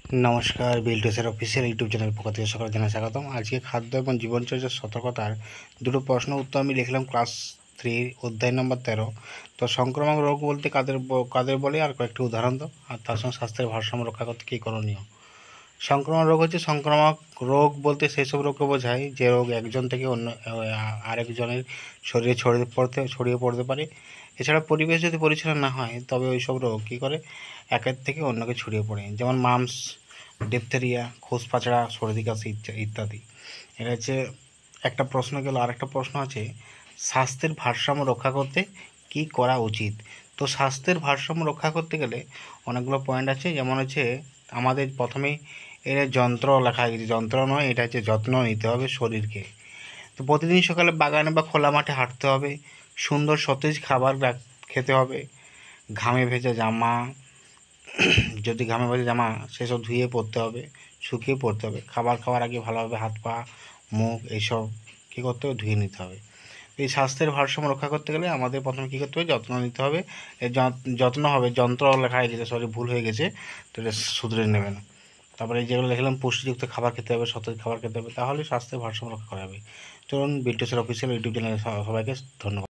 নমস্কার, বিলটুসের official YouTube channel পক্ষ থেকে সকলকে জানাই স্বাগতম। আজকে খাদ্য এবং জীবনচর্যার সতর্কতার দুটো প্রশ্ন উত্তর আমি লিখলাম ক্লাস 3 অধ্যায় নম্বর 13। তো সংক্রামক রোগ বলতে কাদের বলে আর কয়েকটি উদাহরণ দাও, আর তার সঙ্গে স্বাস্থ্যের ভারসাম্য রক্ষা করতে কী করণীয়। সংক্রামক রোগ হচ্ছে সংক্রামক রোগ বলতে সেসব রোগকে বোঝায় যে রোগ একজন থেকে অন্য আরেকজনের শরীরে ছড়িয়ে পড়তে পারে। এছাড়া পরিবেশ যদি পরিচ্ছন্ন না হয় তবে ওই সব রোগ কী করে একের থেকে অন্যকে ছড়িয়ে পড়ে, যেমন মাম্পস, ডিপথেরিয়া, খোসপাচড়া, সর্দি কাশি ইত্যাদি। এটা হচ্ছে একটা প্রশ্ন গেল। আরেকটা প্রশ্ন আছে স্বাস্থ্যের ভারসাম্য রক্ষা করতে কী করা উচিত। তো স্বাস্থ্যের ভারসাম্য রক্ষা করতে গেলে অনেকগুলো পয়েন্ট আছে, যেমন হচ্ছে আমাদের প্রথমেই এর যন্ত্র লেখা গেছে, যন্ত্র নয়, এটা হচ্ছে যত্ন নিতে হবে শরীরকে। তো প্রতিদিন সকালে বাগানে বা খোলা মাঠে হাঁটতে হবে, সুন্দর সতেজ খাবার খেতে হবে, ঘামে ভেজা জামা যদি ঘামে ভেজা জামা সেসব ধুয়ে পরতে হবে, শুকিয়ে পরতে হবে। খাবার খাওয়ার আগে ভালোভাবে হাত পা মুখ এইসব কী করতে হবে, ধুয়ে নিতে হবে। এই স্বাস্থ্যের ভারসাম্য রক্ষা করতে গেলে আমাদের প্রথমে কী করতে হবে, যত্ন নিতে হবে। এই যত্ন হবে, যন্ত্র লেখা হয়ে গেছে, সরি ভুল হয়ে গেছে, তো এটা শুধরে নেবেন। তারপরে যেগুলো লিখলাম পুষ্টিযুক্ত খাবার খেতে হবে, সতেজ খাবার খেতে হবে, তাহলে স্বাস্থ্যের ভারসাম্য রক্ষা করা হবে। চলুন, বিলটুসের অফিসিয়াল ইউটিউব চ্যানেলে সবাইকে ধন্যবাদ।